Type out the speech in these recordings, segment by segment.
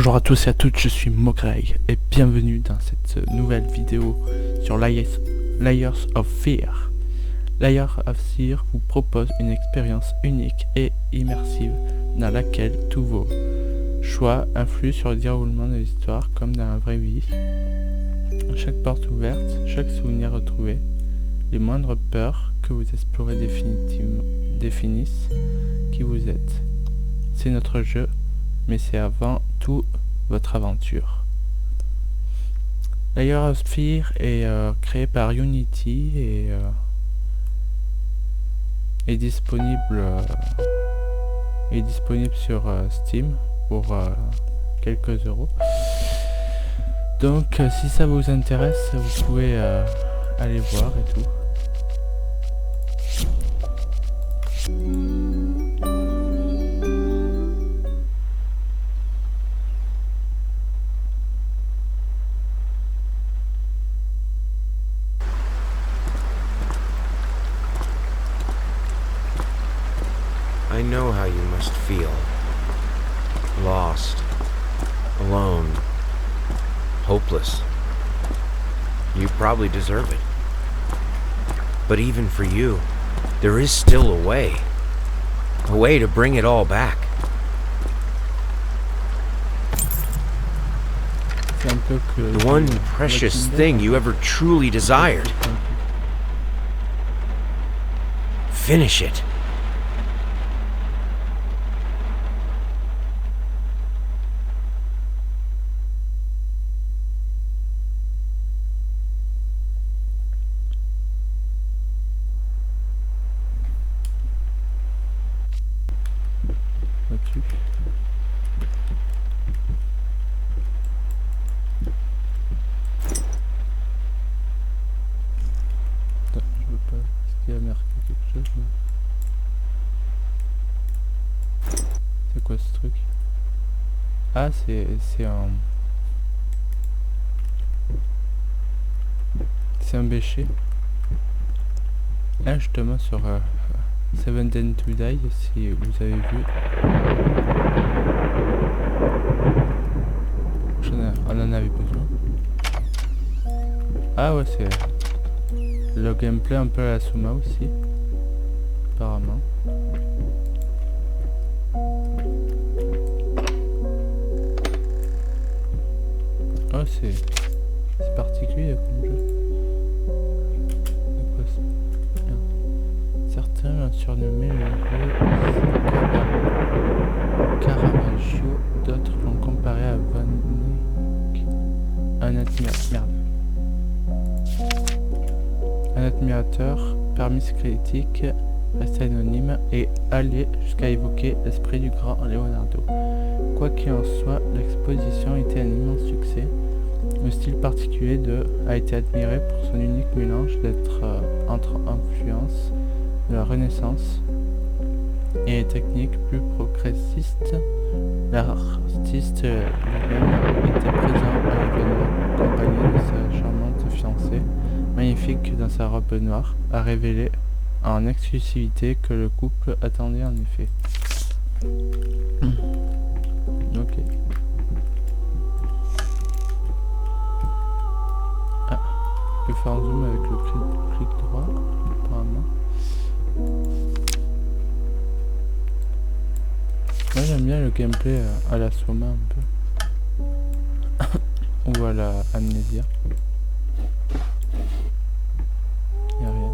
Bonjour à tous et à toutes, je suis Mogreg et bienvenue dans cette nouvelle vidéo sur Layers of Fear. Layers of Fear vous propose une expérience unique et immersive dans laquelle tous vos choix influent sur le déroulement de l'histoire comme dans la vraie vie. Chaque porte ouverte, chaque souvenir retrouvé, les moindres peurs que vous explorez définissent qui vous êtes. C'est notre jeu, mais c'est avant tout votre aventure. Layers of Fear est créé par Unity et est disponible sur Steam pour quelques euros. Donc si ça vous intéresse, vous pouvez aller voir et tout. I know how you must feel. Lost. Alone. Hopeless. You probably deserve it. But even for you, there is still a way. A way to bring it all back. The one precious thing you ever truly desired. Finish it. C'est quoi ce truc? Ah, c'est un bêcher. Là justement sur Seven Days to Die, si vous avez vu. On en avait besoin. Ah ouais, c'est le gameplay un peu à la Soma aussi, apparemment. Oh, c'est particulier comme jeu. Certains l'ont surnommé le jeu Caravaggio, d'autres l'ont comparé à Van Eyck. Un admirateur parmi ses critiques resté anonyme et allé jusqu'à évoquer l'esprit du grand Leonardo. Quoi qu'il en soit, l'exposition était un immense succès. Le style particulier a été admiré pour son unique mélange d'être entre influences de la Renaissance et les techniques plus progressistes. L'artiste lui-même était présent à l'événement, accompagné de sa charmante fiancée, magnifique dans sa robe noire, a révélé en exclusivité que le couple attendait en effet. Ok. Ah, je peux faire un zoom avec le clic droit, apparemment. Moi j'aime bien le gameplay à la Soma un peu. Ou à la Amnesia. Y'a rien.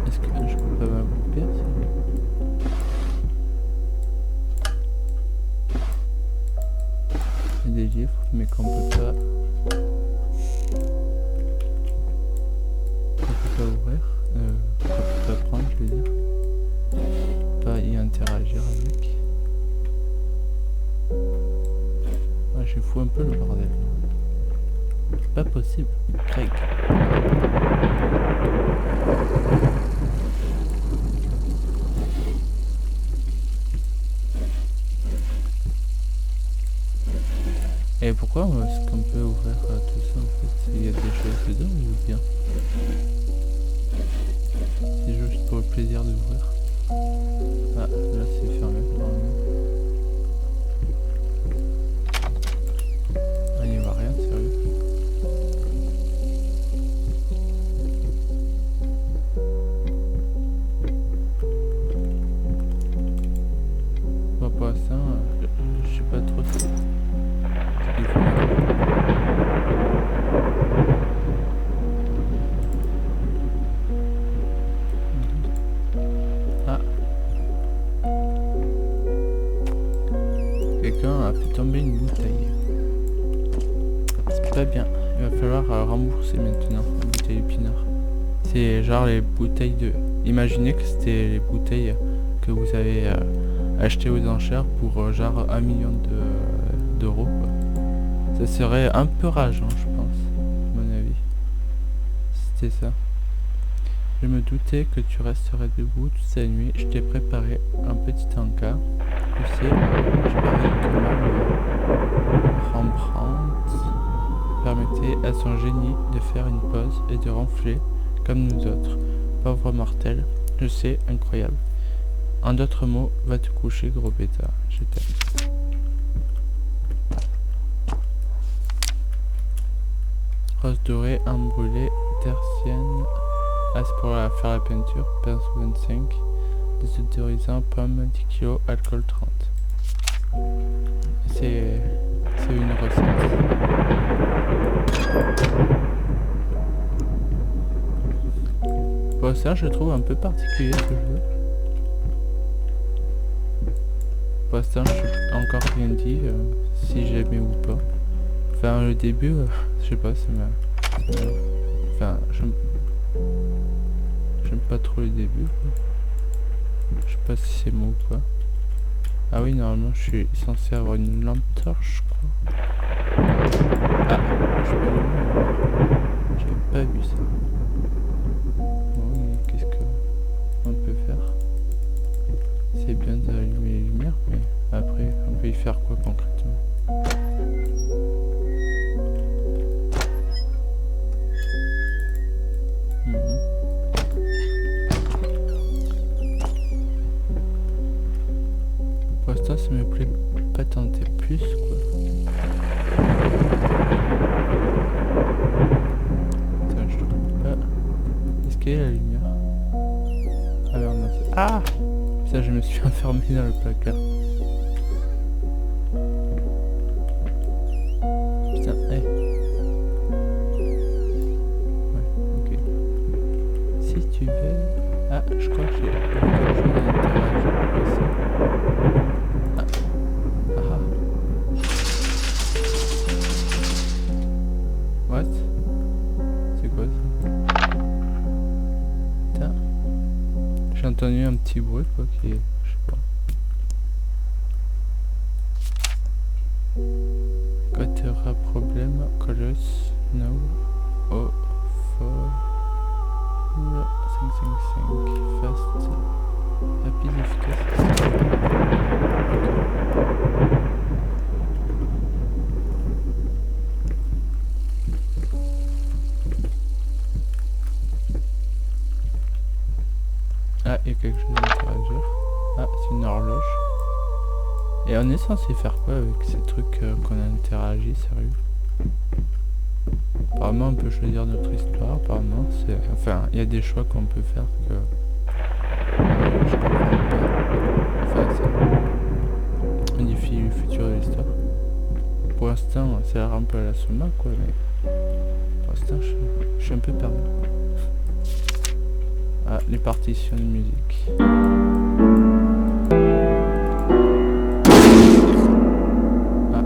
Est-ce que je peux pas m'accroupir ça? Il y a des livres mais qu'on peut pas ouvrir, qu'on peut pas prendre, je veux dire, pas y interagir avec. Ah, je fous un peu le bordel. C'est pas possible, Craig. Et pourquoi est-ce qu'on peut ouvrir tout ça en fait? Il y a des choses dedans ou bien? Si dire d'ouvrir. Ah, là c'est fermé. Ah, il n'y voit rien, sérieux. Bon, pour l'instant, je sais pas trop ce qu'il faut. Ah. Quelqu'un a fait tomber une bouteille. C'est pas bien. Il va falloir rembourser maintenant la bouteille Pinard. C'est genre les bouteilles de... Imaginez que c'était les bouteilles que vous avez achetées aux enchères pour genre 1 million d'euros. Quoi. Ça serait un peu rageant, je pense, à mon avis. C'était ça. Je me doutais que tu resterais debout toute la nuit. Je t'ai préparé un petit encas. Tu sais, je parie que même Rembrandt permettait à son génie de faire une pause et de ronfler comme nous autres. Pauvre mortel, je sais, incroyable. En d'autres mots, va te coucher, gros bêta. Je t'aime. Rose dorée, embrûlée, tertienne. As pour faire la peinture, pince 25, désodorisant, pomme 10 kg, alcool 30. C'est une recette. Bon, ça je trouve un peu particulier ce jeu. Pour l'instant je n'ai encore rien dit si j'aimais ou pas. Enfin le début, je sais pas, ça m'a... Enfin j'aime pas trop le début. Je sais pas si c'est moi ou quoi. Ah oui, normalement je suis censé avoir une lampe torche, je crois. Ah, je peux allumer. J'avais pas vu ça. Bon, mais qu'est-ce qu'on peut faire? C'est bien d'allumer les lumières, mais après on peut y faire quoi concrètement? Pour l'instant ça me plaît pas tenter plus quoi. Attends, je trouve pas. Est-ce qu'il y a la lumière? Ah merde, non, c'est... Ah! Ça, je me suis enfermé dans le placard. Putain, hey. Ouais, ok. Si tu veux... Ah, je crois que j'ai quelque chose à interagir ici. Ah. Ah. What? C'est quoi ça? Putain. J'ai entendu un petit bruit quoi qui est... Je sais pas. Quand tu auras problème, Colosse, no, oh, for, 555, fast, rapide, efficace. Ah, il y a quelque chose à interagir. Ah, c'est une horloge. Et on est censé faire quoi avec ces trucs qu'on a interagi, sérieux? Apparemment on peut choisir notre histoire, apparemment c'est... Enfin, il y a des choix qu'on peut faire que... je comprends pas. Enfin, ça modifie le futur de l'histoire. Pour l'instant, ça a l'air un peu à la Soma, quoi, mais... Pour l'instant, je suis un peu perdu. Ah, les partitions de musique. Ah,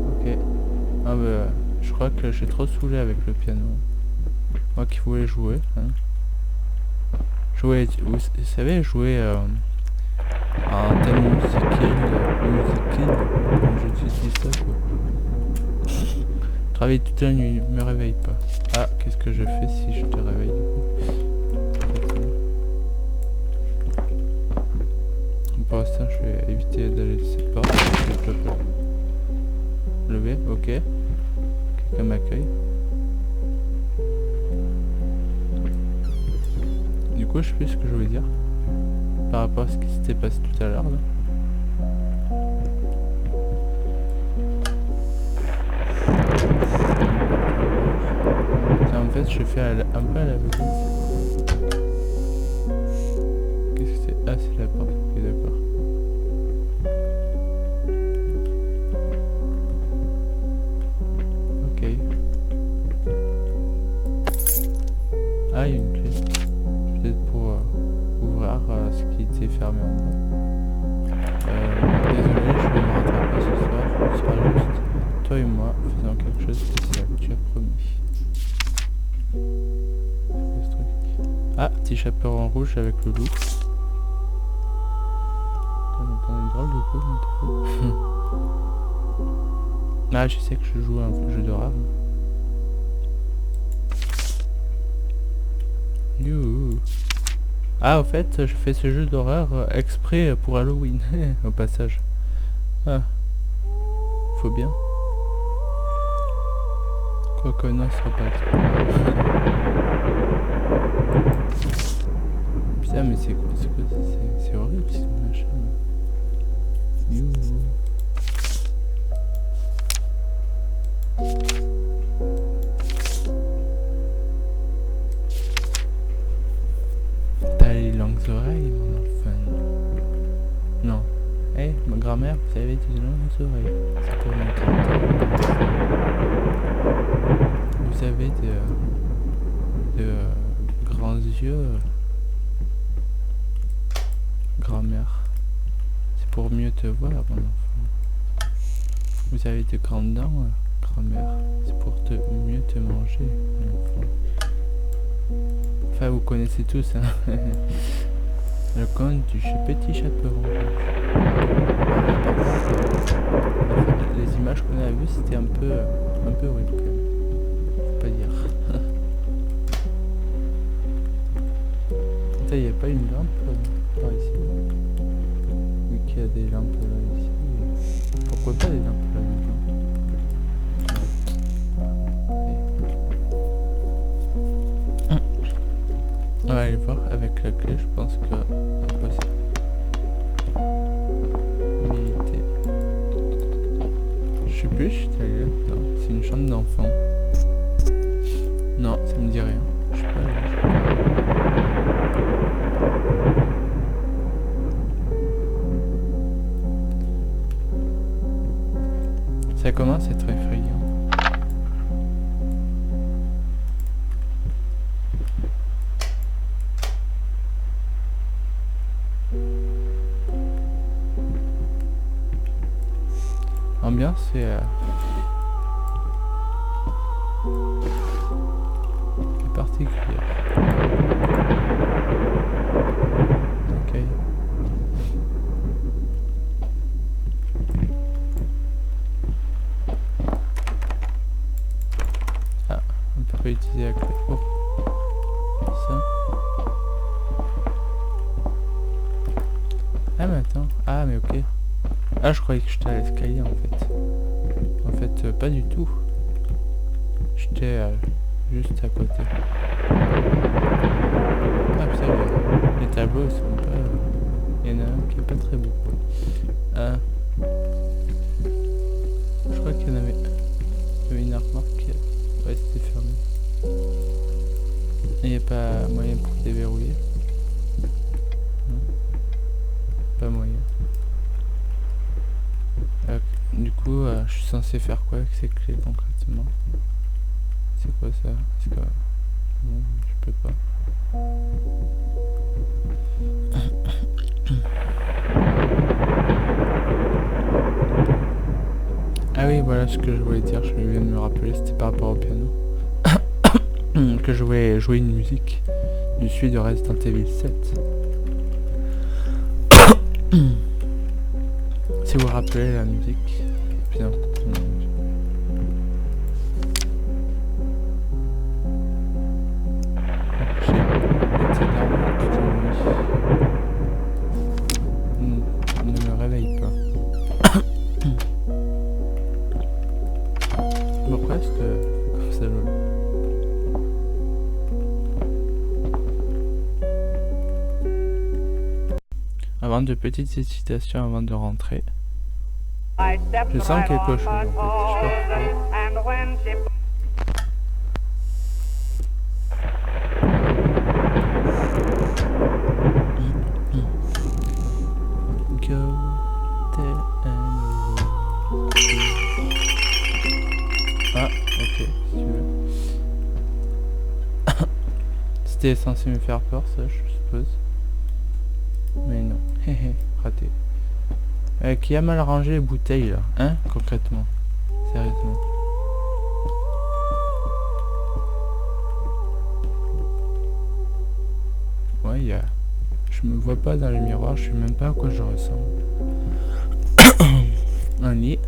ok. Ah bah, je crois que j'ai trop saoulé avec le piano. Moi qui voulais jouer, hein. Jouer, vous savez, jouer un thème musical, comme je dis ça, quoi. Travailler toute la nuit, me réveille pas. Ah, qu'est-ce que je fais si je te réveille du coup? Pour l'instant, je vais éviter d'aller de cette porte. Je peux lever, ok. Quelqu'un m'accueille. Du coup, je sais plus ce que je voulais dire par rapport à ce qui s'était passé tout à l'heure là. En fait, je fais un peu à l'aveugle. Qu'est-ce que c'est? Ah, c'est la porte. Ok, d'accord. Ok. Ah, il y a une clé. Peut-être pour ouvrir ce qui était fermé en bas. Désolé, je vais me rattraper ce soir. Ce sera juste toi et moi faisant quelque chose de spécial. Tu as promis. Ah, petit chaperon rouge avec le loup. On entend une drôle de bruit. Ah, je sais que je joue à un jeu d'horreur. Youhou. Ah, au fait, je fais ce jeu d'horreur exprès pour Halloween, au passage. Ah, faut bien. Quoique non, ce sera pas exprès. Putain, mais c'est quoi? C'est horrible ce machin. Youhou. T'as les longues oreilles, mon enfant. Non. Eh, ma grand-mère, vous avez des longues oreilles. C'est pour mon temps. Vous avez de grands yeux. Grand-mère. C'est pour mieux te voir, mon enfant. Vous avez de grandes dents, grand-mère. C'est pour mieux te manger, mon enfant. Enfin, vous connaissez tous, hein. Le conte du petit chaperon rouge. Les images qu'on a vues, c'était un peu horrible quand même. Faut pas dire. Putain, il n'y a pas une lampe par ici. Vu qu'il y a des lampes là ici. Pourquoi pas des lampes là maintenant? On va aller voir avec la clé, je pense que c'est possible. Militer. Je sais plus, j'étais allé là. Non, c'est une chambre d'enfant. Non, ça me dit rien. Je sais pas. Ça commence à être effrayant. Ambiance c'est particulière. Ok. Ah, on peut pas utiliser la clé. Oh. Ça. Ah mais attends. Ah mais ok. Ah, je croyais que j'étais à l'escalier en fait. En fait, pas du tout. J'étais juste à côté. Ah putain, les tableaux sont pas... Il y en a un qui est pas très beau. Je crois qu'il y en avait... Il y avait une armoire qui... Ouais, c'était fermé. Il n'y a pas moyen pour déverrouiller. Non. Pas moyen. Du coup, je suis censé faire quoi avec ces clés concrètement? C'est quoi ça? Est-ce que... Non, je peux pas. Ah oui, voilà ce que je voulais dire, je viens de me rappeler, c'était par rapport au piano. Que je voulais jouer une musique du suite de Resident Evil 7. Si vous vous rappelez la musique, putain. Ne me réveille pas. Pourquoi est-ce que comme ça Avant de petites hésitations avant de rentrer. Je sens quelque chose en fait. Je sais pas pourquoi. Go there and ah, ok, si tu veux. C'était censé me faire peur, ça, je suppose. Mais non, hehe, raté. Qui a mal rangé les bouteilles là, hein, concrètement? Sérieusement. Ouais, il y a... Je me vois pas dans le miroir, je sais même pas à quoi je ressemble. Un lit.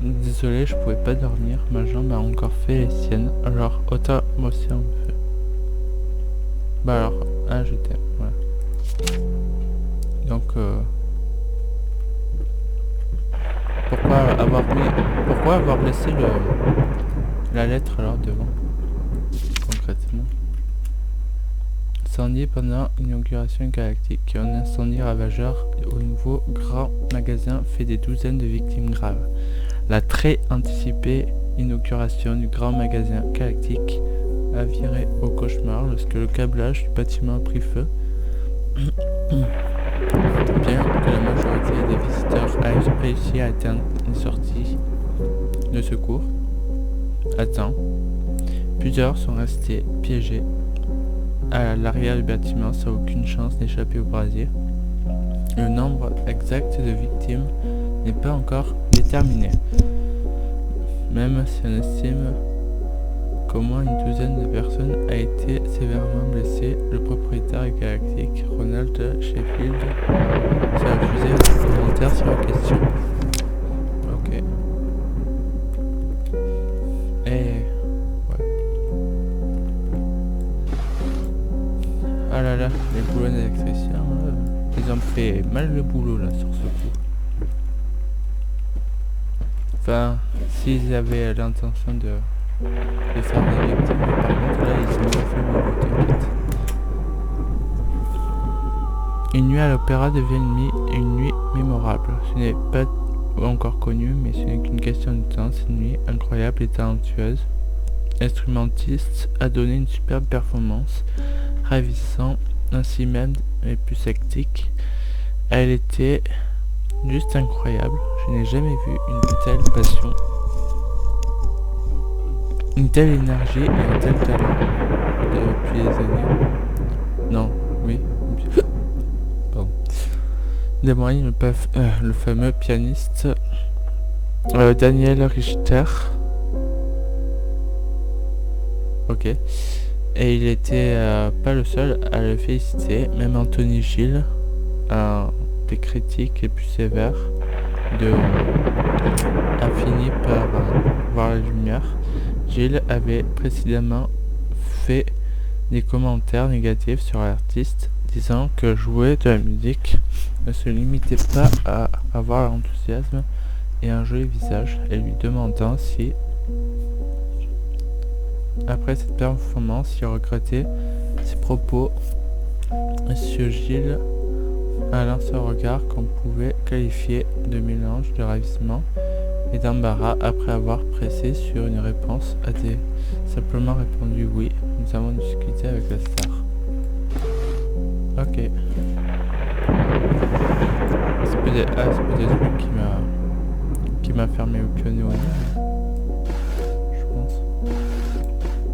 Désolé, je pouvais pas dormir, ma jambe a encore fait les siennes, alors autant moi aussi on me fait. Bah alors, ah je t'aime, voilà. Donc pourquoi avoir laissé la lettre alors devant, concrètement? Incendie pendant l'inauguration galactique. Un incendie ravageur au nouveau grand magasin fait des douzaines de victimes graves. La très anticipée inauguration du grand magasin galactique a viré au cauchemar lorsque le câblage du bâtiment a pris feu. Bien que la majorité des visiteurs aient réussi à atteindre une sortie de secours à temps, plusieurs sont restés piégés à l'arrière du bâtiment sans aucune chance d'échapper au brasier. Le nombre exact de victimes n'est pas encore déterminé, même si on estime qu'au moins une douzaine de personnes a été sévèrement blessée. Le propriétaire galactique, Ronald Sheffield, s'est refusé de commentaire sur la question. Ok. Et... ouais. Ah là là, les boulots d'électricien, ils ont fait mal le boulot là sur ce coup. Enfin, s'ils avaient l'intention de faire des victimes, mais par contre là ils ont pas fait le boulot, t'inquiète. Une nuit à l'opéra devient une nuit mémorable. Ce n'est pas encore connu, mais ce n'est qu'une question de temps. Cette nuit incroyable et talentueuse instrumentiste a donné une superbe performance, ravissant ainsi même les plus sceptiques. Elle était juste incroyable. Je n'ai jamais vu une telle passion, une telle énergie et un tel talent depuis des années. Non, oui. Pardon. Des moyens, le fameux pianiste Daniel Richter. Ok. Et il était pas le seul à le féliciter. Même Anthony Gill, des critiques les plus sévères, a fini par voir la lumière. Gill avait précédemment fait des commentaires négatifs sur l'artiste, disant que jouer de la musique ne se limitait pas à avoir l'enthousiasme et un joli visage, et lui demandant si, après cette performance, il regrettait ses propos. Monsieur Gill a lancé un regard qu'on pouvait qualifier de mélange de ravissement et d'embarras après avoir pressé sur une réponse, a simplement répondu oui. Nous avons discuté avec la star. Ok. C'est peut-être lui qui m'a fermé au piano, je pense.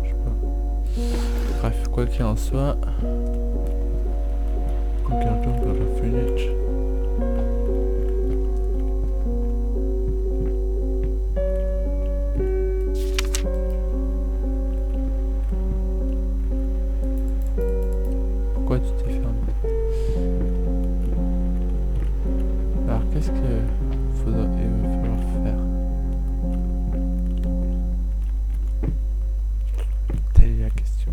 Je sais pas. Bref, quoi qu'il en soit, regardons par la fenêtre. Pourquoi tu t'es fermé? Alors qu'est-ce que il va falloir faire? Telle est la question.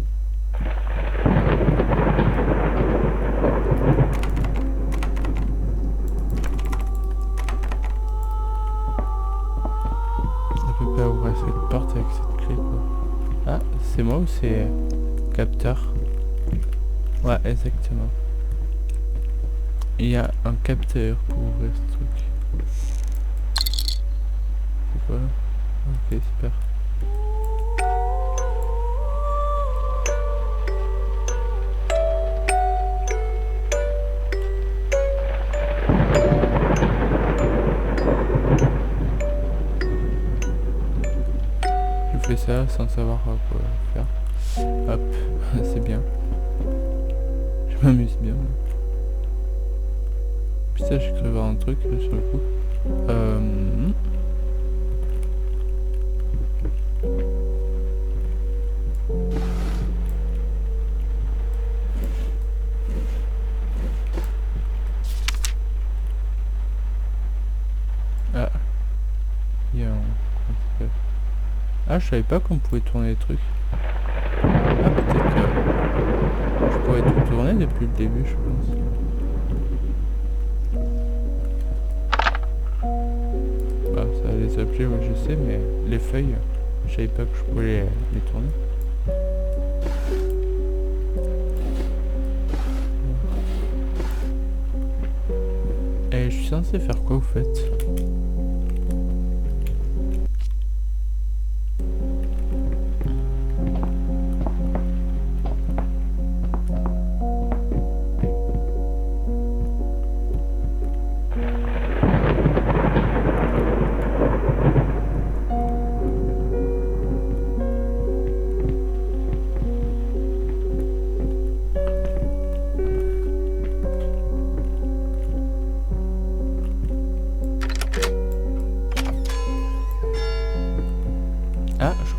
pas ouvrir cette porte avec cette clé quoi. Ah, c'est moi ou c'est capteur? Ouais, exactement. Il y a un capteur pour ouvrir ce truc. C'est quoi là? Ok, super. Je fais ça sans savoir quoi faire. Hop, c'est bien. Je m'amuse bien. Putain, j'ai cru voir un truc là, sur le coup. Ah, il y a un... Ah, je savais pas qu'on pouvait tourner les trucs. Ah, peut-être que je pourrais tout tourner depuis le début, je pense. Bah, ça, les objets, ouais, je sais, mais les feuilles, je savais pas que je pouvais les tourner. Et je suis censé faire quoi, au fait? Ah, je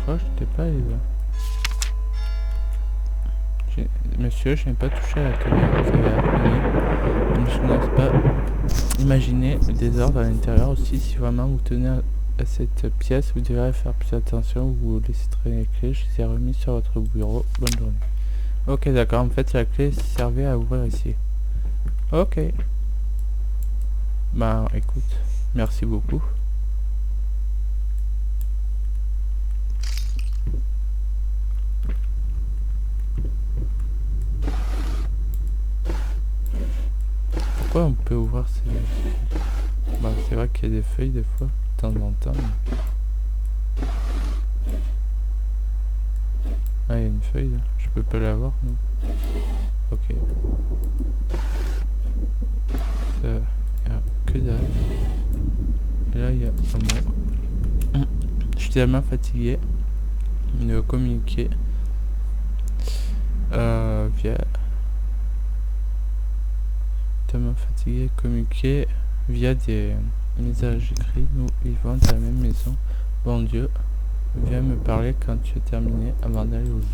crois que j'étais pas allé là. Monsieur, je n'ai pas touché à la télé, vous avez appris. Je n'ose pas imaginer le désordre à l'intérieur aussi. Si vraiment vous tenez à cette pièce, vous devrez faire plus attention ou vous laissez traîner les clés. Je les ai remis sur votre bureau. Bonne journée. Ok, d'accord. En fait, la clé servait à ouvrir ici. Ok. Bah, écoute, merci beaucoup. Pourquoi on peut ouvrir ces... Bah, c'est vrai qu'il y a des feuilles des fois, de temps en temps. Mais... Ah, il y a une feuille là. Je peux pas l'avoir, non? Ok. Ça... Y a que dalle. Et là, il y a un mot. Je suis tellement fatigué de communiquer via... Tellement fatigué de communiquer via des messages écrits. Nous vivons dans la même maison. Bon Dieu, viens me parler quand tu as terminé avant d'aller au lit.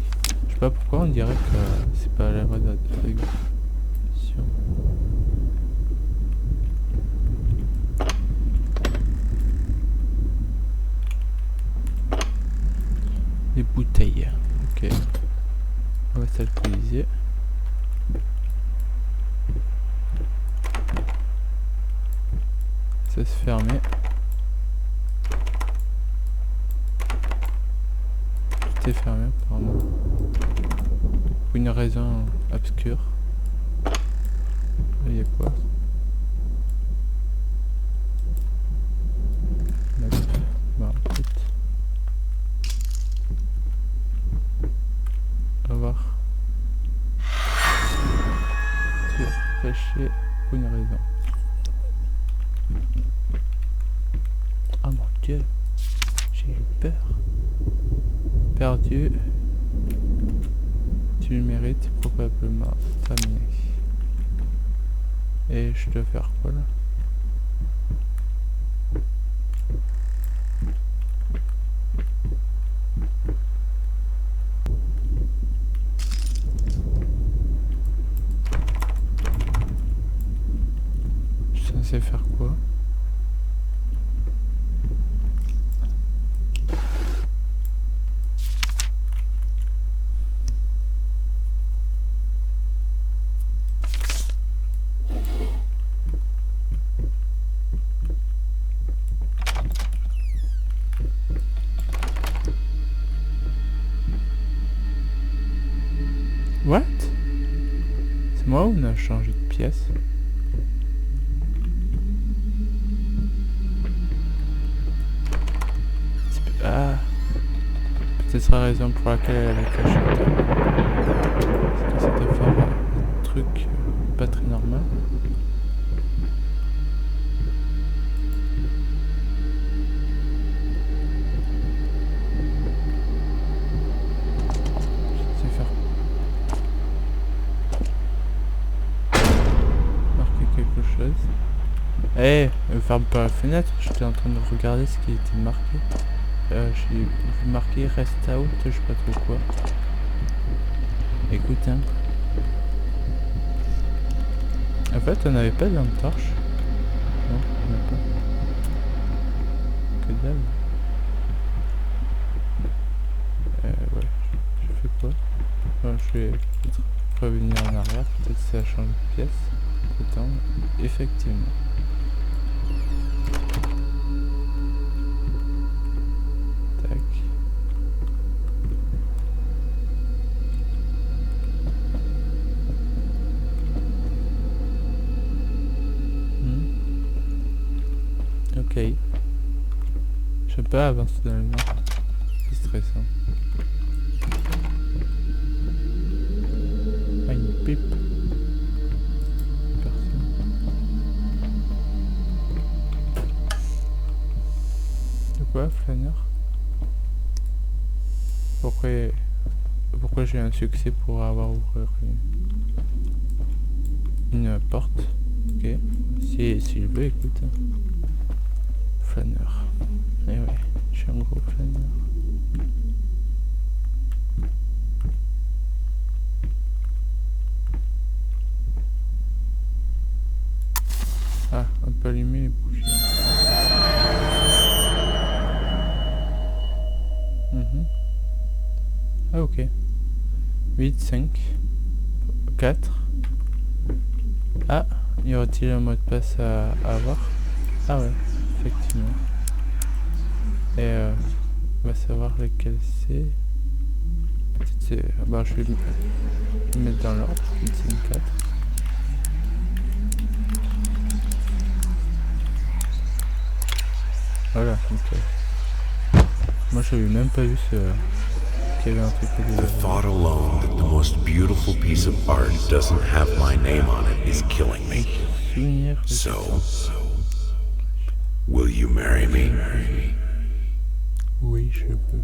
Je sais pas pourquoi on dirait que c'est pas la vraie traduction. Des bouteilles. Ok. On va s'alcooliser. Ça se fermait. Tout est fermé apparemment. Pour une raison obscure. Il y a quoi? Bon, écoute. On va voir. Caché pour une raison. Oh mon Dieu, j'ai eu peur. Perdu. Tu le mérites probablement. Terminé. Et je dois faire quoi là? Je suis censé faire quoi? moi ou on a changé de pièce? Ah, peut-être la raison pour laquelle elle a caché le temps. Parce que c'était faire un truc pas très normal. Je sais faire marquer quelque chose. Eh, ferme pas la fenêtre, j'étais en train de regarder ce qui était marqué. J'ai vu marqué rest out, je sais pas trop quoi. Écoute, hein. En fait, on n'avait pas de lampe torche. Non, on n'a pas. Que dalle. Ouais. Je fais quoi? Je vais peut-être revenir en arrière. Peut-être ça change de pièce. Attends, effectivement. Tac. Ok. Je sais pas avancer dans le noir. C'est stressant. Ah, une pipe. Personne. De quoi, flâneur? Pourquoi j'ai un succès pour avoir ouvert une porte? Ok. S'il veut, écoute. Flâneur. Eh ouais, je suis un gros flâneur. Ah, on peut allumer les bougies. Ah, ok. 8, 5, 4. Ah, y aura-t-il un mot de passe à avoir? Ah ouais, effectivement. Et on va savoir lequel c'est. Peut-être c'est... Bah, je vais le mettre dans l'ordre. 8, 5, 4. Voilà, ok. Moi, j'avais même pas vu qu'il y avait un truc de... The thought alone that the most beautiful piece of art doesn't have my name on it is killing me. Souvenir. So, will you marry me? Oui, je peux.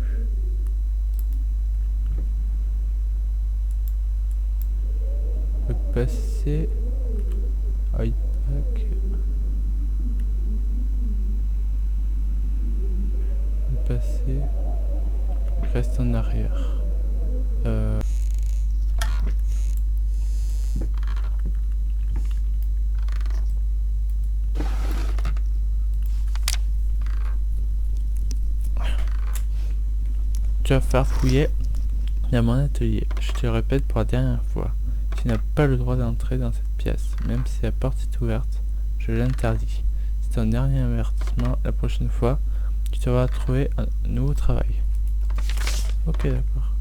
On peut passer... iPack. Passer, reste en arrière. Tu vas faire fouiller dans mon atelier. Je te le répète pour la dernière fois. Tu n'as pas le droit d'entrer dans cette pièce, même si la porte est ouverte. Je l'interdis. C'est un dernier avertissement. La prochaine fois, tu vas trouver un nouveau travail. Ok, d'accord.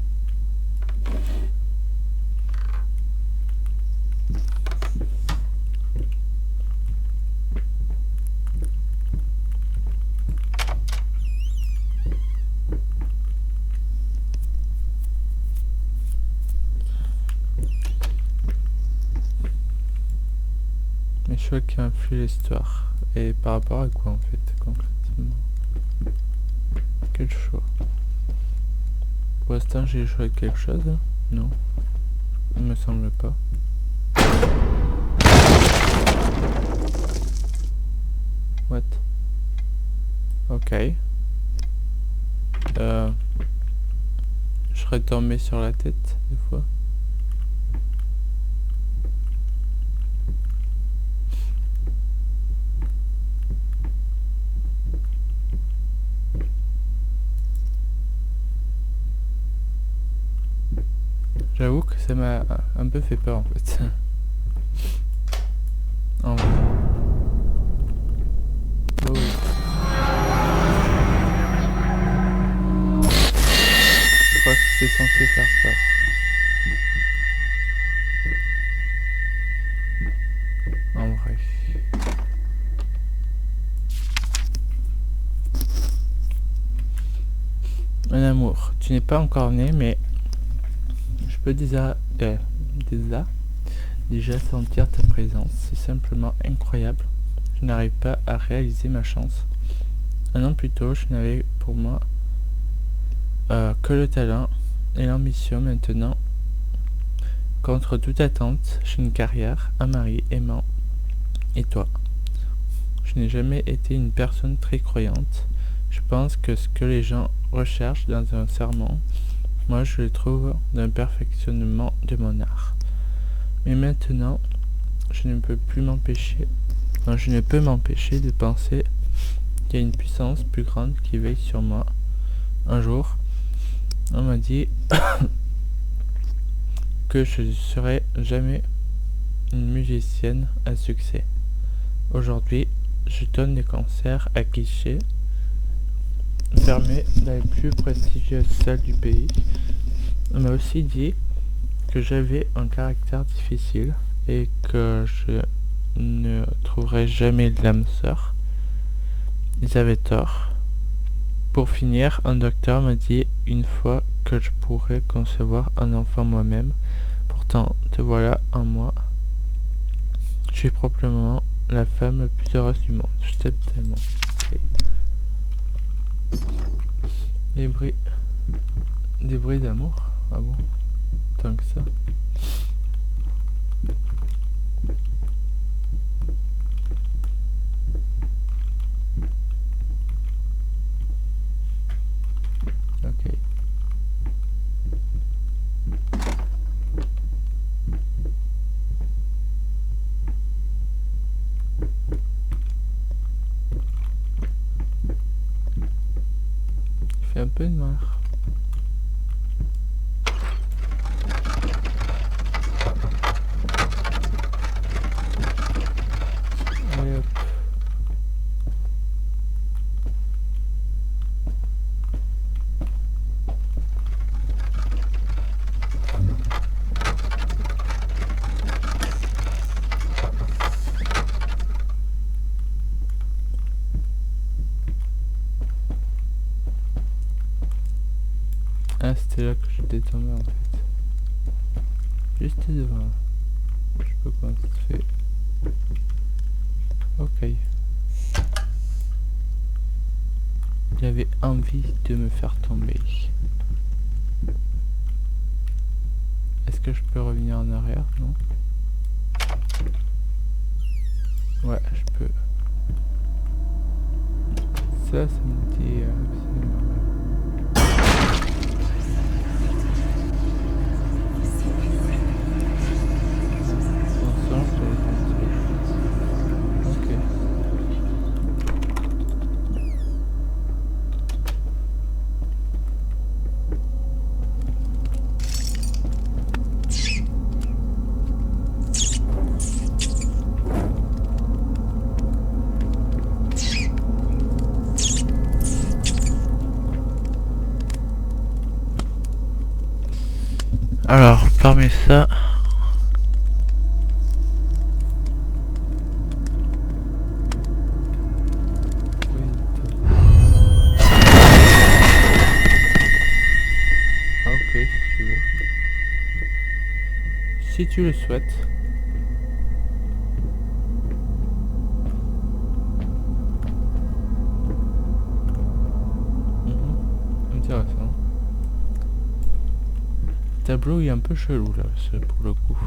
Les choix qui influent l'histoire. Et par rapport à quoi en fait, concrètement? Quel choix? Pour l'instant, j'ai choisi quelque chose? Non. Il me semble pas. What? Ok. Je serais tombé sur la tête, des fois. J'avoue que ça m'a un peu fait peur en fait. En vrai. Oh oui. Je crois que c'était censé faire peur. Mon amour, tu n'es pas encore né, mais je peux déjà sentir ta présence. C'est simplement incroyable. Je n'arrive pas à réaliser ma chance. Un an plus tôt, je n'avais pour moi que le talent et l'ambition. Maintenant, contre toute attente, j'ai une carrière, un mari aimant et toi. Je n'ai jamais été une personne très croyante. Je pense que ce que les gens recherchent dans un sermon, moi je le trouve d'un perfectionnement de mon art. Mais maintenant, je ne peux m'empêcher de penser qu'il y a une puissance plus grande qui veille sur moi. Un jour, on m'a dit que je ne serais jamais une musicienne à succès. Aujourd'hui, je donne des concerts à Cliché, fermés dans les plus prestigieuses salles du pays. On m'a aussi dit que j'avais un caractère difficile et que je ne trouverais jamais l'âme sœur. Ils avaient tort. Pour finir, un docteur m'a dit une fois que je pourrais concevoir un enfant moi-même. Pourtant, te voilà en moi. Je suis probablement la femme la plus heureuse du monde. Je t'aime tellement. Okay. Des bruits d'amour? Ah bon? Tant que ça. Ok. Il fait un peu noir. Allez hop. Ah, c'était là que j'étais tombé en fait. Juste devant. Je sais pas comment ça se fait. Ok. Il avait envie de me faire tomber. Est-ce que je peux revenir en arrière? Non. Ouais, je peux. Ça me dit absolument rien. Ok. Alors, parmi ça... Ok, si tu veux. Si tu le souhaites. Intéressant. Le tableau est un peu chelou là, pour le coup.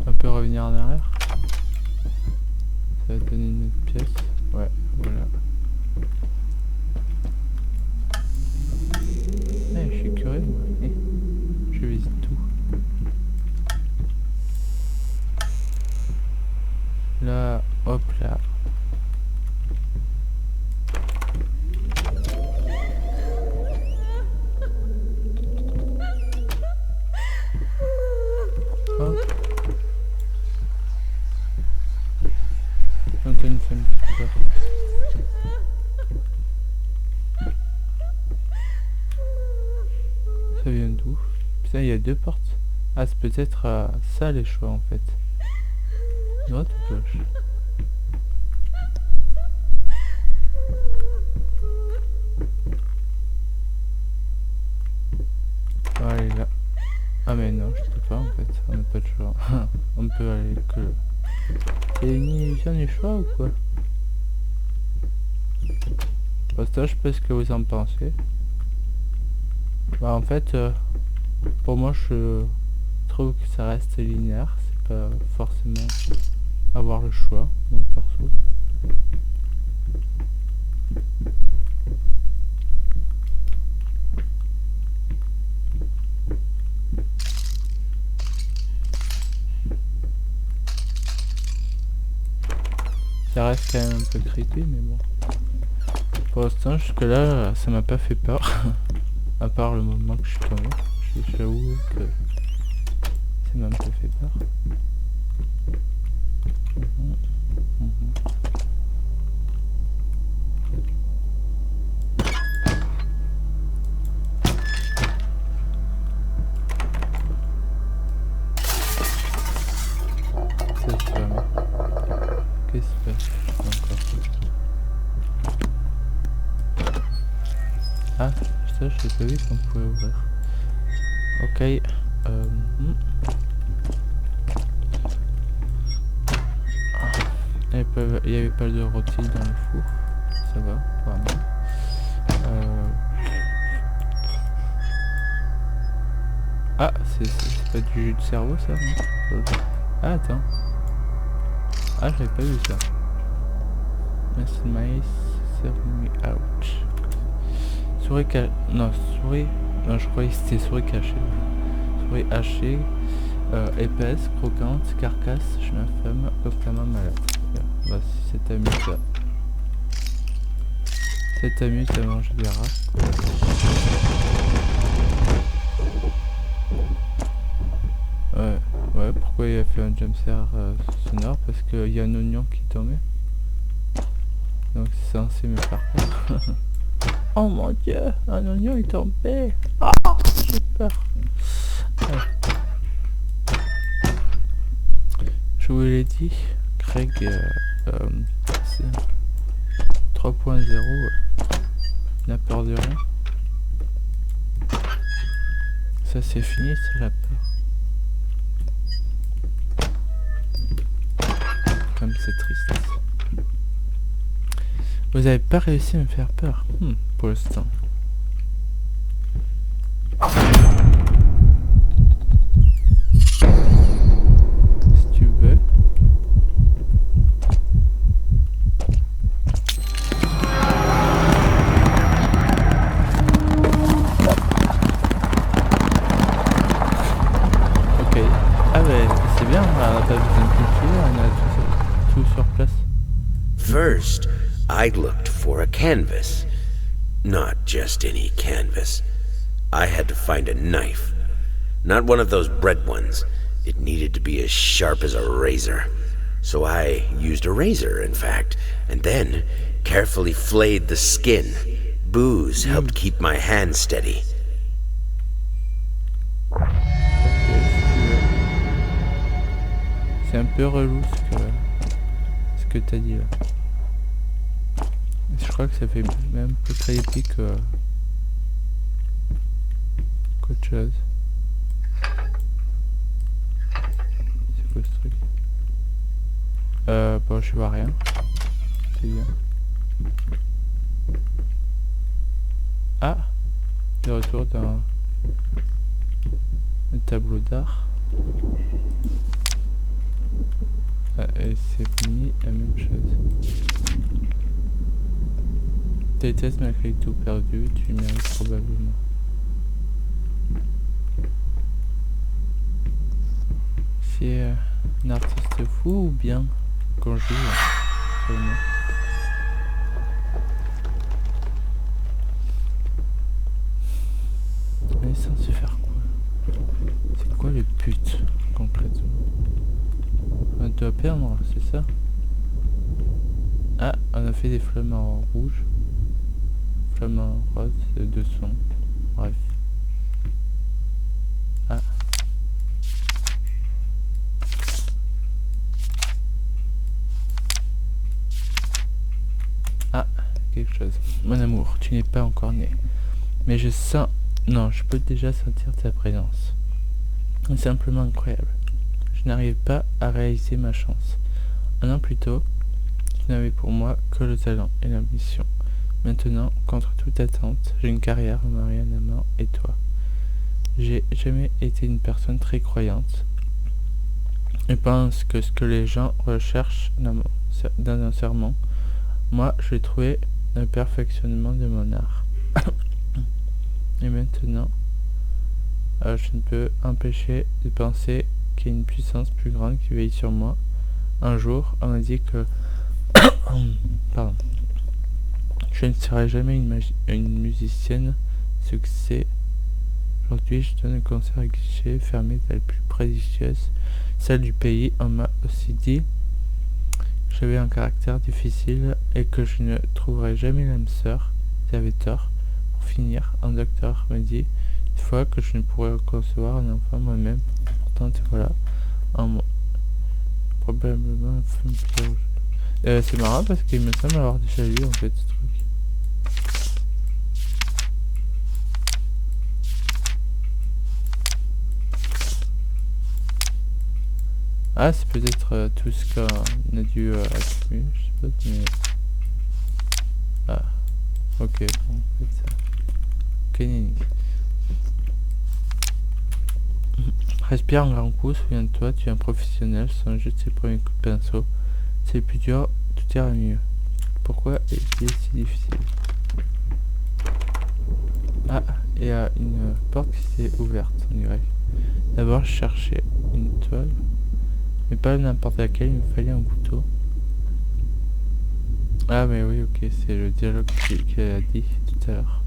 On peut revenir en arrière. Ça va donner une autre pièce. Ouais, voilà. Eh, je suis curieux moi. Je visite tout. Là, hop là. Hop. Antoine fait une petite peur. Ça vient d'où? Putain, il y a deux portes. Ah, c'est peut-être ça les choix en fait. Droite ou gauche? Oh, elle est là. Ah mais non, je peux pas en fait, on n'a pas de choix. On peut aller que... C'est une illusion du choix ou quoi? Posta, je sais pas ce que vous en pensez. Bah en fait, pour moi je trouve que ça reste linéaire, c'est pas forcément avoir le choix, moi perso. Ça reste quand même un peu creepy, mais bon. Pour l'instant, jusque là, ça m'a pas fait peur. À part le moment que je suis tombé. J'avoue que ça m'a un peu fait peur. Ça se ferme. Qu'est-ce qui se passe encore? Ah, ça je sais pas vu qu'on pouvait ouvrir. Ok. Il n'y avait pas de rôti dans le four. Ça va, vraiment. Ah, c'est pas du jus de cerveau ça, non? Ah, attends. Ah, j'avais pas vu ça. Merci maïs, serve me out. Souris cachée. Non, souris. Non, je croyais que c'était souris cachée. Souris hachée, épaisse, croquante, carcasse, je m'infame, constamment malade. Bah, si ça t'amuse à... Ça t'amuse à manger des rats. Ouais, pourquoi il a fait un jumpscare sonore? Parce qu'il y a un oignon qui tombait. Donc c'est censé me faire peur. Oh mon dieu, un oignon est tombé. Ah, j'ai peur. Ouais. Je vous l'ai dit, Craig, c'est 3.0, n'a peur de rien. Ça c'est fini, c'est la peur. Comme c'est triste. Vous avez pas réussi à me faire peur, pour l'instant. Si tu veux. Ok. Ah ben c'est bien, on a pas besoin de cultiver, on a tout sur place. First, I looked for a canvas. Not just any canvas. I had to find a knife. Not one of those bread ones. It needed to be as sharp as a razor. So I used a razor, in fact, and then carefully flayed the skin. Booze helped keep my hand steady. C'est un peu relou ce que t'as dit là. Je crois que ça fait même plus creepy qu'autre chose. C'est quoi ce truc? Bon, je vois rien. C'est bien. Ah, de retour dans un tableau d'art. Ah, et c'est fini la même chose. Tes tests malgré tout perdu, tu mérites probablement. C'est un artiste fou ou bien qu'on joue seulement. On est censé faire quoi? C'est quoi le but concrètement? On doit perdre, c'est ça? Ah, on a fait des flammes en rouge. Flammes en rose, de son. Bref. Ah. quelque chose. Mon amour, tu n'es pas encore né. Mais je sens... Non, je peux déjà sentir ta présence. C'est simplement incroyable. Je n'arrive pas à réaliser ma chance. Un an plus tôt, tu n'avais pour moi que le talent et l'ambition. Maintenant, contre toute attente, j'ai une carrière, un mari, un amant et toi. J'ai jamais été une personne très croyante. Je pense que ce que les gens recherchent dans un sermon, moi, je trouvais le perfectionnement de mon art. Et maintenant, je ne peux empêcher de penser qu'il y a une puissance plus grande qui veille sur moi. Un jour, on m'a dit que... Pardon. Je ne serai jamais une musicienne succès. Aujourd'hui, je donne un concert à guichet fermé de la plus prestigieuse, celle du pays. On m'a aussi dit que j'avais un caractère difficile et que je ne trouverais jamais l'âme sœur. J'avais tort. Pour finir, un docteur m'a dit une fois que je ne pourrais concevoir un enfant moi-même. Pourtant, voilà, probablement un film. C'est marrant parce qu'il me semble avoir déjà lu en fait ce truc. Ah, c'est peut-être tout ce qu'on a dû accumuler, je sais pas, mais... Ah, ok, bon, en fait ça... Ok, respire un grand coup, souviens-toi, tu es un professionnel, ce sont juste tes premiers coups de pinceau. C'est le plus dur, tout ira mieux. Pourquoi est-il si difficile? Ah, il y a une porte qui s'est ouverte, on dirait. D'abord, je cherchais une toile. Mais pas n'importe laquelle, il me fallait un couteau. Ah mais oui, ok, c'est le dialogue qu'elle a dit tout à l'heure.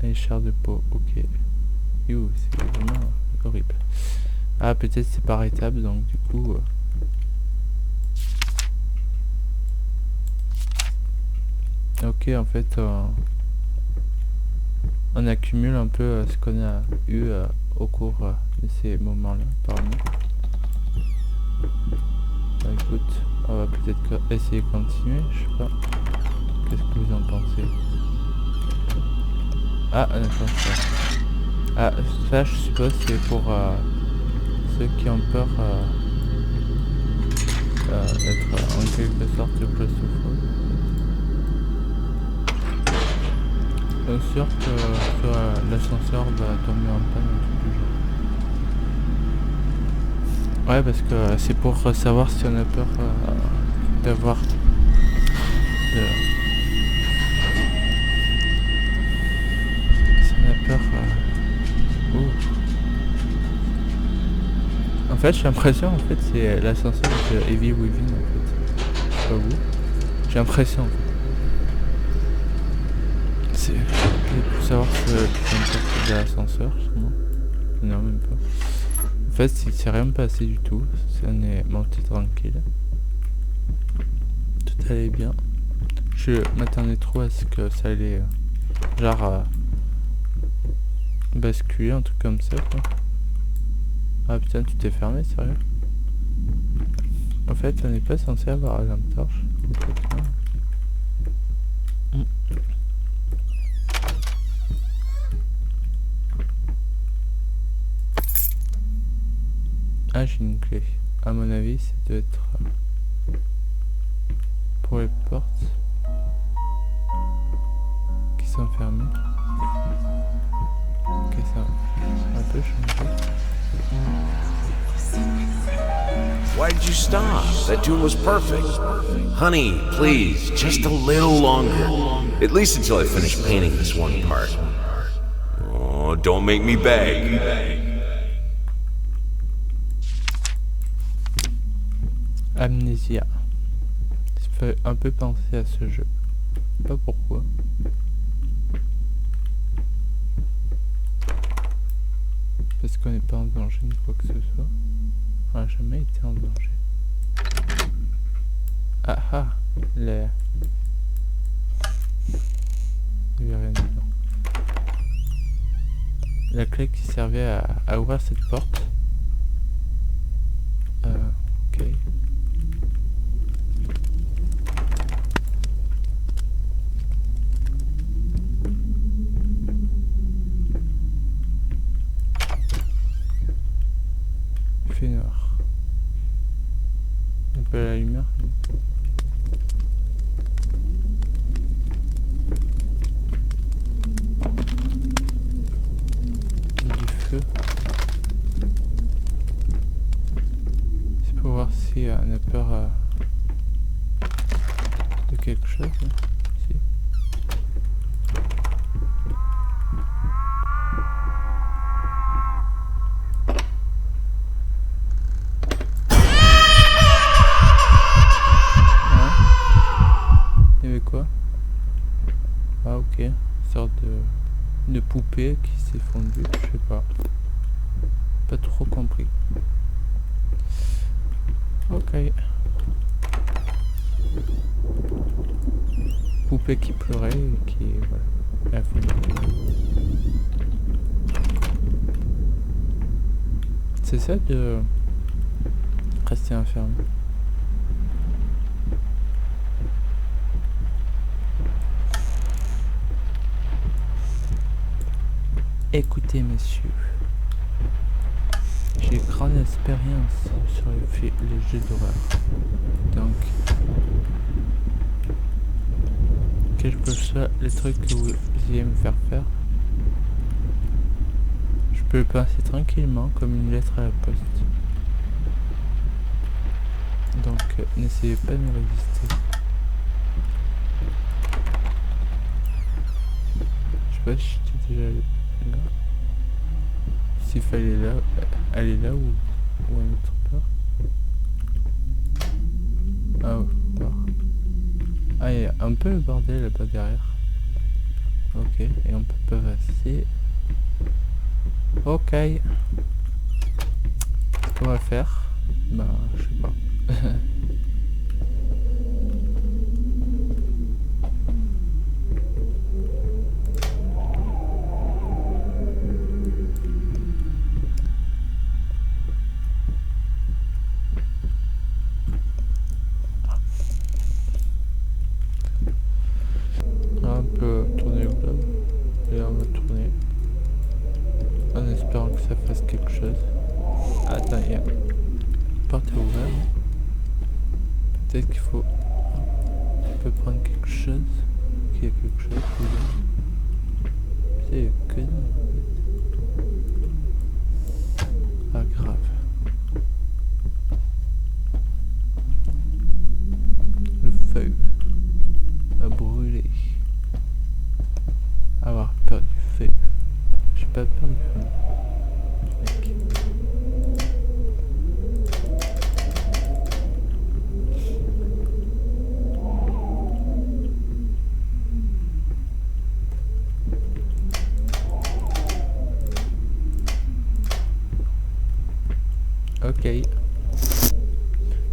Les chairs de peau, ok. You, c'est vraiment horrible. Ah, peut-être c'est par étapes, donc du coup... Ok, en fait, on accumule un peu ce qu'on a eu au cours de ces moments-là, apparemment. Bah, écoute, on va peut-être essayer de continuer, je sais pas. Qu'est-ce que vous en pensez? Ah, d'accord, ça. Ah, ça, je suppose, c'est pour ceux qui ont peur d'être en quelque sorte claustrophobe. Bien sûr que l'ascenseur va tomber en panne un truc du genre. Ouais, parce que c'est pour savoir si on a peur d'avoir si on a peur En fait, j'ai l'impression, en fait, c'est l'ascenseur de Heavy Within, en fait. Je sais pas vous. J'ai l'impression, en fait. C'est pour savoir si on a peur de l'ascenseur, sûrement. Non, même pas. En fait, c'est rien passé du tout. On est monté tranquille. Tout allait bien. Je m'attendais trop à ce que ça allait genre basculer, un truc comme ça, quoi. Ah putain, tu t'es fermé, sérieux? En fait, on n'est pas censé avoir la lampe torche. Ah, j'ai une clé. À mon avis, ça doit être pour les portes qui sont fermées. Ok, ça va un peu changer. Why did you stop? That tune was perfect. Honey, please, just a little longer. At least until I finish painting this one part. Oh, don't make me beg. Amnesia. Ça fait un peu penser à ce jeu. Je sais pas pourquoi. Parce qu'on n'est pas en danger ni quoi que ce soit. On n'a jamais été en danger. Ah ah, l'air. Il n'y avait rien dedans. La clé qui servait à ouvrir cette porte. Ok. peu la lumière. Du feu. C'est pour voir si on a peur de quelque chose. Hein. Si. Il y avait quoi? Ah ok, une sorte de poupée qui s'est fondue, je sais pas. Pas trop compris. Ok. Poupée qui pleurait et qui voilà, elle a fondu. C'est ça de rester enfermé. Écoutez messieurs, j'ai grande expérience sur les jeux d'horreur. Donc, quels que soient les trucs que vous ayez me faire faire, je peux le passer tranquillement comme une lettre à la poste. Donc, n'essayez pas de me résister. Je sais pas si j'étais déjà allé là. S'il fallait là, aller là ou à une autre part. Ah ouais, voir. Ah, il y a un peu le bordel là-bas derrière. Ok, et on peut pas passer. Ok. Ce qu'on va faire, bah, je sais pas. On peut tourner le globe. Et on va tourner. En espérant que ça fasse quelque chose. Attends, il y a une porte ouverte. Peut-être qu'il faut... On peut prendre quelque chose. Qu'il y a quelque chose. C'est que non. Ah grave. Le feu a brûlé. Avoir peur du feu. J'ai pas peur du feu. Mec. Ok.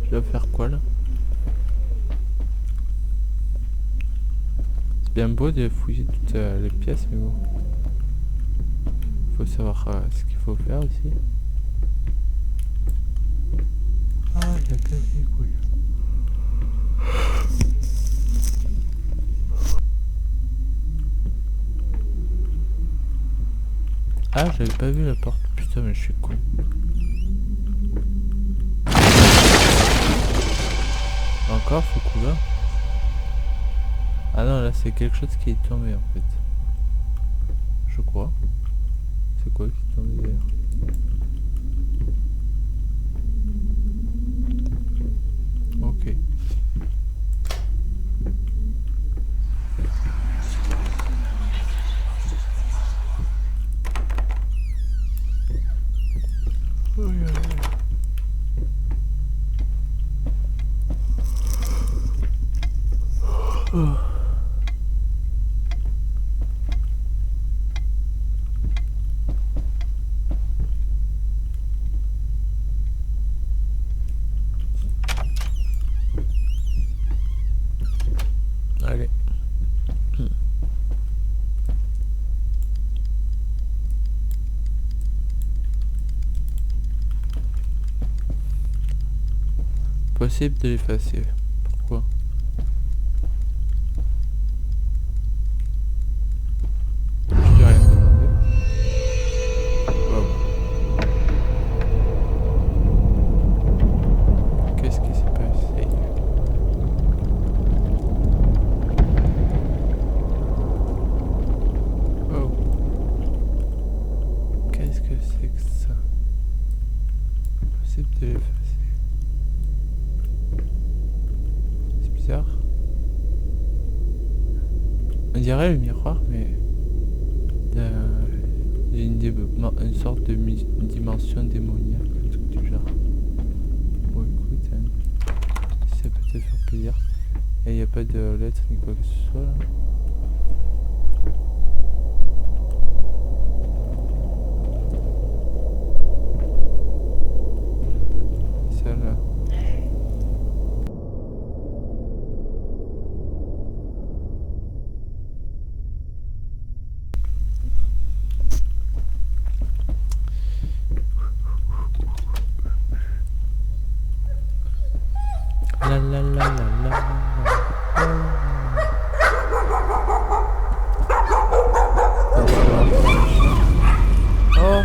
Je dois faire quoi là? C'est bien beau de fouiller toutes les pièces, mais bon. Faut savoir ce qu'il faut faire aussi. Ah, il y a que des couilles. Ah, j'avais pas vu la porte. Putain, mais je suis con. Encore ce coup-là. Ah non, là c'est quelque chose qui est tombé en fait. Je crois. C'est quoi qui est tombé d'ailleurs? Ok. Oh. Allez. Possible de l'effacer. Pourquoi? Je t'ai rien demandé. Wow. Qu'est-ce qui s'est passé? dirait le miroir, mais une sorte de dimension démoniaque, un truc du genre. Bon, écoute, si ça peut te faire plaisir. Et il n'y a pas de lettres ni quoi que ce soit là. Celle-là. La la la la la. Oh,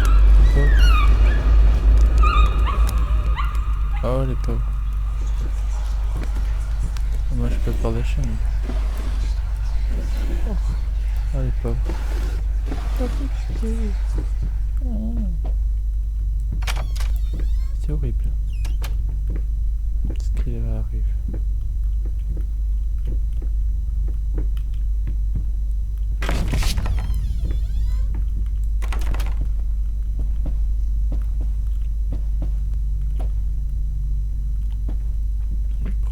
oh les pauvres. Moi je peux peur des chiens. Oh les pauvres. C'est horrible. Ce qui leur arrive.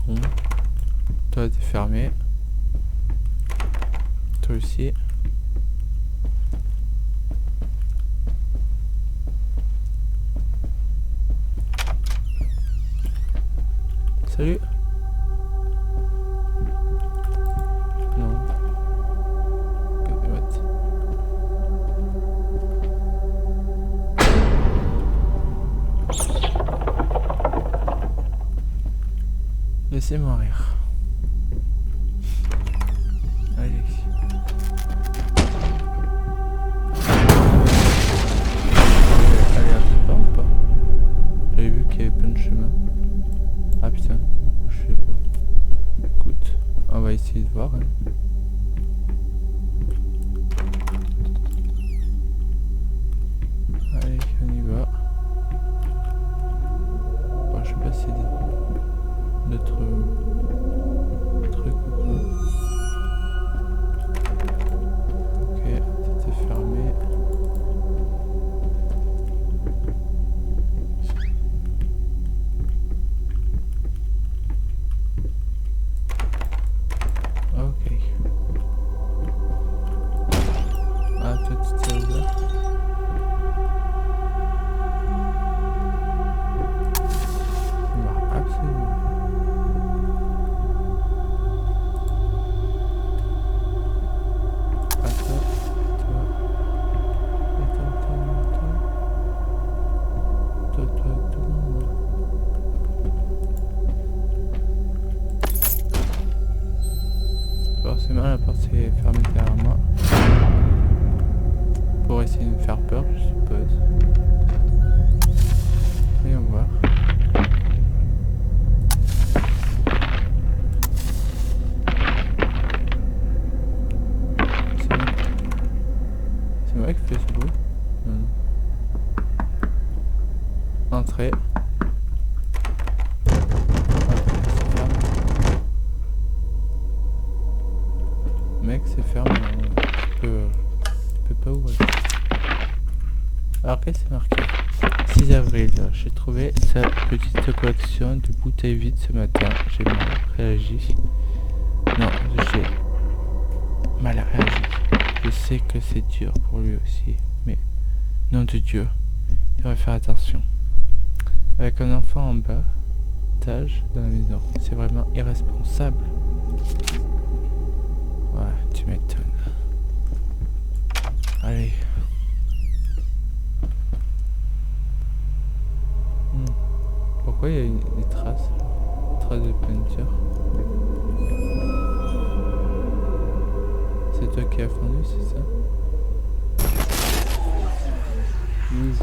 Bon. Toi t'es fermé. Toi aussi. Salut. Non. Ok, what? Laissez-moi rire. Allez. Allez, à pas ou pas? J'avais vu qu'il y avait plein de chemins. Ah putain, je sais pas. Écoute, on va essayer de voir. Hein. Allez, on y va. Bon, je sais pas si d'autres trucs ou quoi. Ok, c'était fermé. Ok. Ah, toi tu t'es ouvert. Non, absolument. Ah, toi. Et toi. Forcément la porte est fermée derrière moi. Pour essayer de me faire peur, je suppose. Voyons voir. C'est moi qui fais ce bruit? Non. Entrée. Mec, c'est fermé. Je peux pas ouvrir. Alors qu'est-ce que c'est marqué? 6 avril, j'ai trouvé sa petite collection de bouteilles vides ce matin. J'ai mal réagi. Non, j'ai mal réagi. Je sais que c'est dur pour lui aussi, mais nom de Dieu, il devrait faire attention. Avec un enfant en bas étage dans la maison, c'est vraiment irresponsable. Ouais, tu m'étonnes. Allez. Pourquoi il y a des traces? Traces de peinture. C'est toi qui as fondu, c'est ça?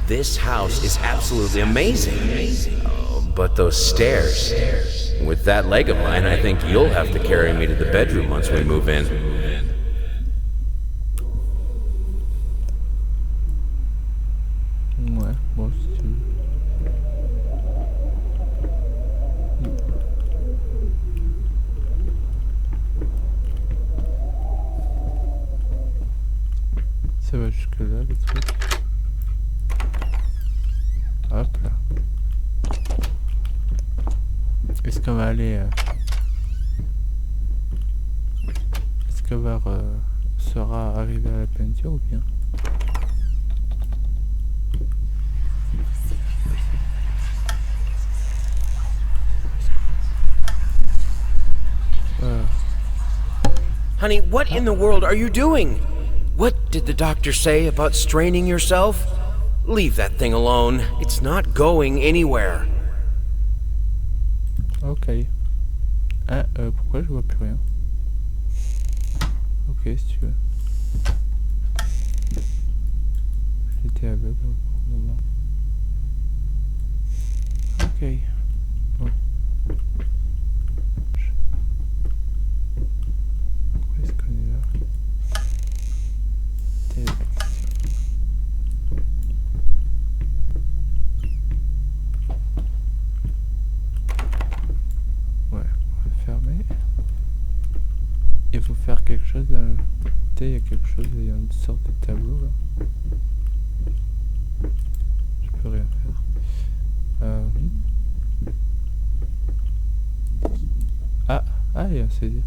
This house is absolutely amazing. But those stairs. With that leg of mine, I think you'll have to carry me to the bedroom once we move in. Ouais, bon, si tu veux. jusque là le truc. Hop là. Est-ce qu'on va aller... Est-ce qu'on va sera arrivé à la peinture ou bien? Honey, what in the world are you doing? What did the doctor say about straining yourself? Leave that thing alone. It's not going anywhere. Ok. Ah, pourquoi je vois plus rien? Ok, si tu veux. J'étais aveugle pour le moment. Ok. Bon. Pourquoi est-ce qu'on est là? Telle la question. Ouais, on va fermer. Il faut faire quelque chose dans le... Il y a quelque chose, il y a une sorte de tableau là. Je peux rien faire. Ah, il y a un CD.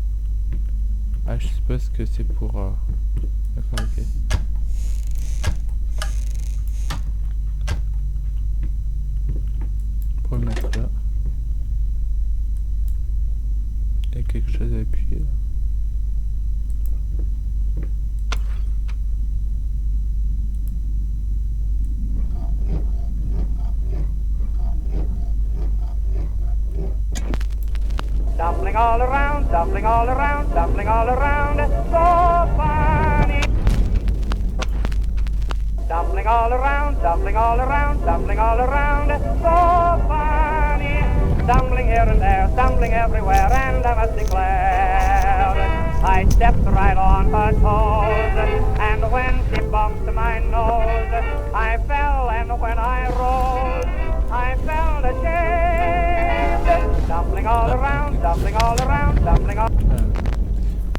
Ah, je suppose que c'est pour... D'accord, ok. Pour le mettre là. Il y a quelque chose à appuyer là. Dumpling all around, dumpling all around, dumpling all around, so funny. Dumpling all around, dumpling all around, dumpling all around, so funny. Stumbling here and there, stumbling everywhere, and I must declare, I stepped right on her toes, and when she bumped my nose, I fell, and when I rose, I felt ashamed. Dumpling all around, dumpling all around, dumpling all...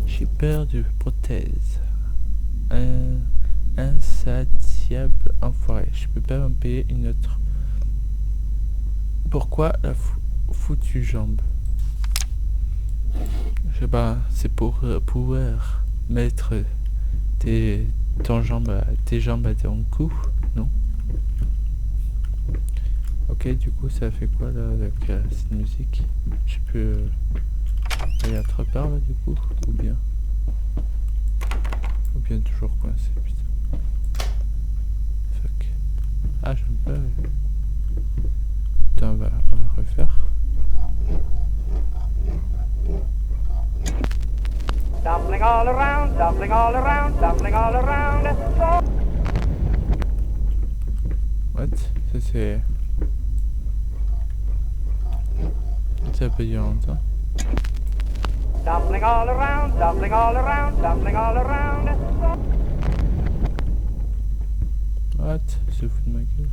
J'ai peur de prothèse. Insatiable enfoiré. Je peux pas m'en payer une autre. Pourquoi la foutue jambe? Je sais pas, c'est pour pouvoir mettre tes jambes à ton cou, non? Ok, du coup ça fait quoi là avec cette musique? Je peux aller autre part là du coup? Ou bien toujours coincé, putain. Fuck. Ah, j'aime pas. Putain, on va refaire. Dumpling all around, dumpling all around, dumpling all around. What? Ça c'est... Ça peut durer longtemps. Dumpling all around, dumpling all around, dumpling all around. What? Se fout de ma gueule.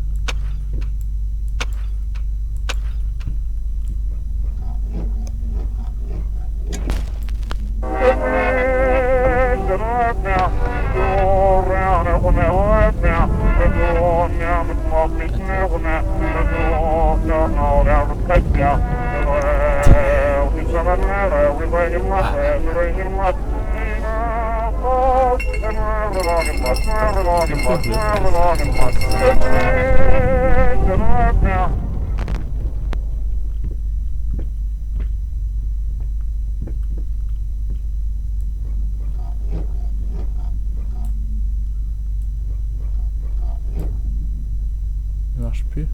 Il marche plus.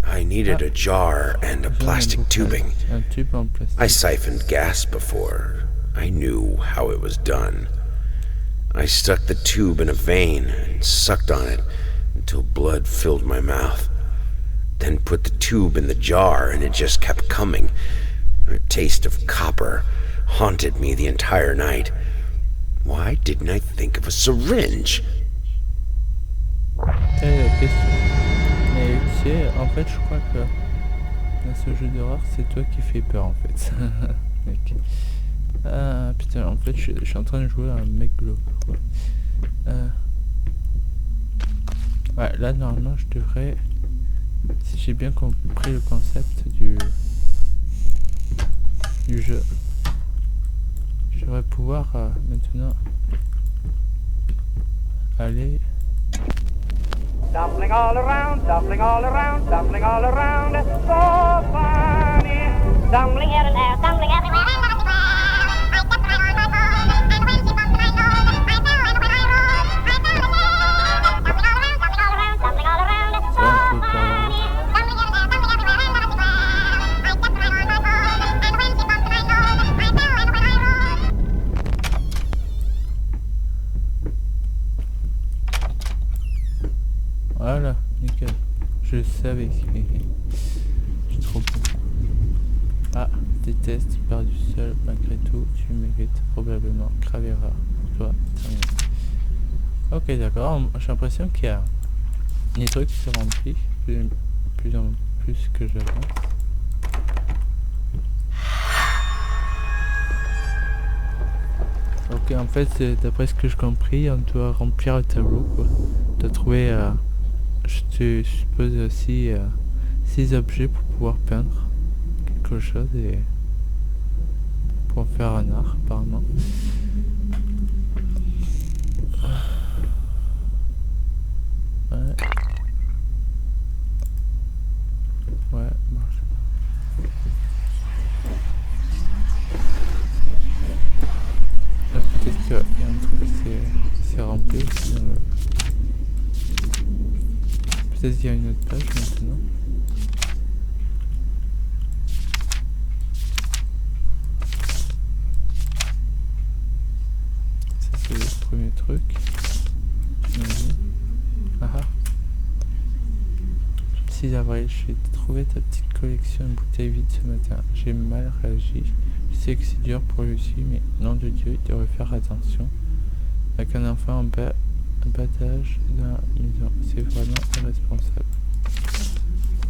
I needed a jar and a plastic tubing. Un tube en plastique. I siphoned gas before. I knew how it was done. I stuck the tube in a vein and sucked on it until blood filled my mouth. Then put the tube in the jar and it just kept coming. A taste of copper haunted me the entire night. Why didn't I think of a syringe? Quelle question. Mais tu sais, en fait, je crois que dans ce jeu d'horreur, c'est toi qui fais peur en fait. mec. Ah putain, en fait je suis en train de jouer à un mec glauque quoi. Ouais, là normalement je devrais, si j'ai bien compris le concept du jeu, je devrais pouvoir maintenant aller. Tumbling all around, tumbling all around, tumbling all around, so funny. Tumbling here and there, tumbling everywhere. Voilà, nickel. Je savais que je suis trop bon. Ah, déteste, tu pars du seul, malgré tout, tu mérites probablement grave erreur. Toi, terminé. Ok, d'accord, j'ai l'impression qu'il y a des trucs qui se remplissent plus en plus que j'avance. Ok, en fait, d'après ce que j'ai compris, on doit remplir le tableau, quoi. On doit trouver, je te suppose aussi, 6 objets pour pouvoir peindre quelque chose et pour en faire un art, apparemment. Ouais. Ouais, bon, peut-être qu'il y a un truc qui s'est rempli aussi dans le... Peut-être qu'il y a une autre page maintenant. Ça c'est le premier truc. Ah ah. 6 avril, j'ai trouvé ta petite collection de bouteilles vides ce matin. J'ai mal réagi. Je sais que c'est dur pour lui aussi, mais nom de Dieu, il devrait faire attention. Avec un enfant en battage dans la maison, c'est vraiment irresponsable.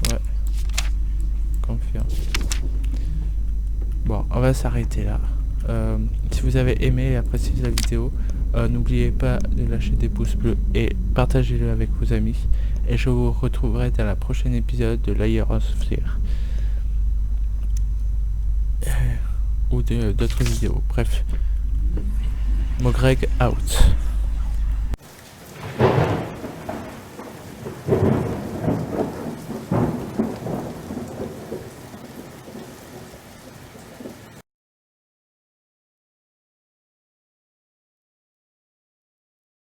Ouais, confirme. Bon, on va s'arrêter là. Si vous avez aimé et apprécié la vidéo, n'oubliez pas de lâcher des pouces bleus et partagez-le avec vos amis. Et je vous retrouverai dans la prochaine épisode de Layers of Fear. Ou d'autres vidéos. Bref. Mogreg out.